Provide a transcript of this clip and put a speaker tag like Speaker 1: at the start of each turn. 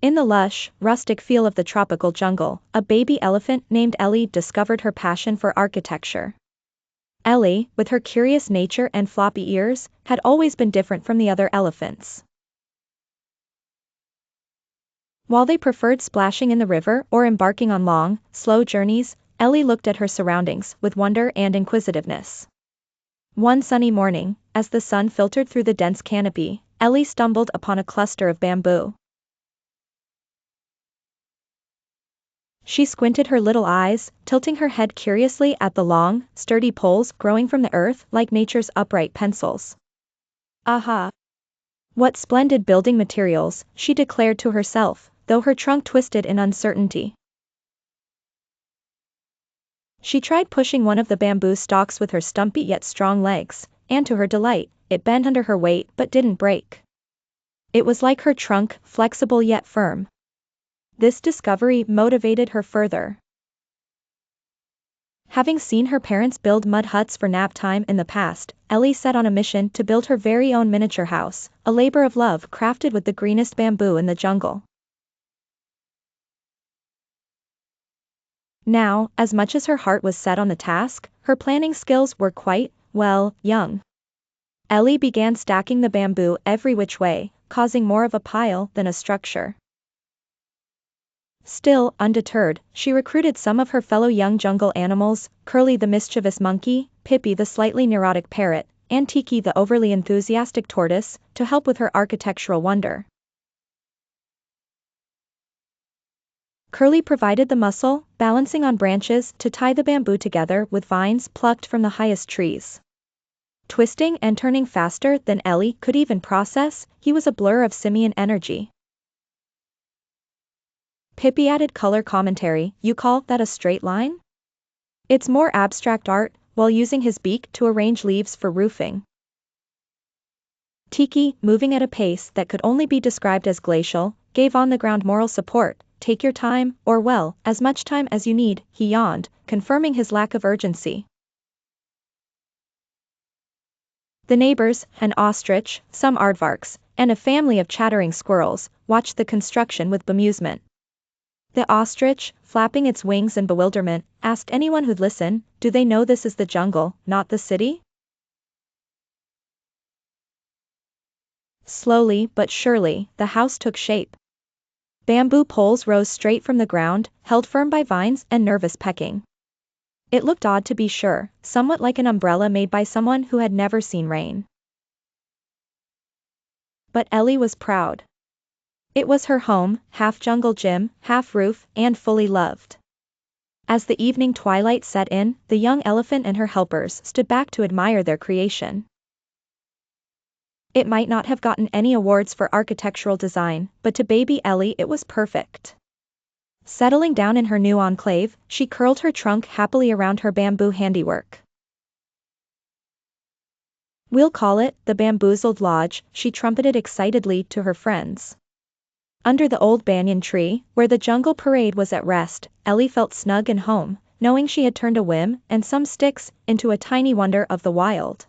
Speaker 1: In the lush, rustic feel of the tropical jungle, a baby elephant named Ellie discovered her passion for architecture. Ellie, with her curious nature and floppy ears, had always been different from the other elephants. While they preferred splashing in the river or embarking on long, slow journeys, Ellie looked at her surroundings with wonder and inquisitiveness. One sunny morning, as the sun filtered through the dense canopy, Ellie stumbled upon a cluster of bamboo. She squinted her little eyes, tilting her head curiously at the long, sturdy poles growing from the earth like nature's upright pencils. Aha! What splendid building materials, she declared to herself, though her trunk twisted in uncertainty. She tried pushing one of the bamboo stalks with her stumpy yet strong legs, and to her delight, it bent under her weight but didn't break. It was like her trunk, flexible yet firm. This discovery motivated her further. Having seen her parents build mud huts for nap time in the past, Ellie set on a mission to build her very own miniature house, a labor of love crafted with the greenest bamboo in the jungle. Now, as much as her heart was set on the task, her planning skills were quite, well, young. Ellie began stacking the bamboo every which way, causing more of a pile than a structure. Still, undeterred, she recruited some of her fellow young jungle animals, Curly the mischievous monkey, Pippi the slightly neurotic parrot, and Tiki the overly enthusiastic tortoise, to help with her architectural wonder. Curly provided the muscle, balancing on branches to tie the bamboo together with vines plucked from the highest trees. Twisting and turning faster than Ellie could even process, he was a blur of simian energy. Pippi added color commentary. You call that a straight line? It's more abstract art, while using his beak to arrange leaves for roofing. Tiki, moving at a pace that could only be described as glacial, gave on the ground moral support. Take your time, or well, as much time as you need, he yawned, confirming his lack of urgency. The neighbors, an ostrich, some aardvarks, and a family of chattering squirrels, watched the construction with bemusement. The ostrich, flapping its wings in bewilderment, asked anyone who'd listen, do they know this is the jungle, not the city? Slowly but surely, the house took shape. Bamboo poles rose straight from the ground, held firm by vines and nervous pecking. It looked odd to be sure, somewhat like an umbrella made by someone who had never seen rain. But Ellie was proud. It was her home, half jungle gym, half roof, and fully loved. As the evening twilight set in, the young elephant and her helpers stood back to admire their creation. It might not have gotten any awards for architectural design, but to baby Ellie it was perfect. Settling down in her new enclave, she curled her trunk happily around her bamboo handiwork. We'll call it the Bamboozled Lodge, she trumpeted excitedly to her friends. Under the old banyan tree, where the jungle parade was at rest, Ellie felt snug and home, knowing she had turned a whim and some sticks into a tiny wonder of the wild.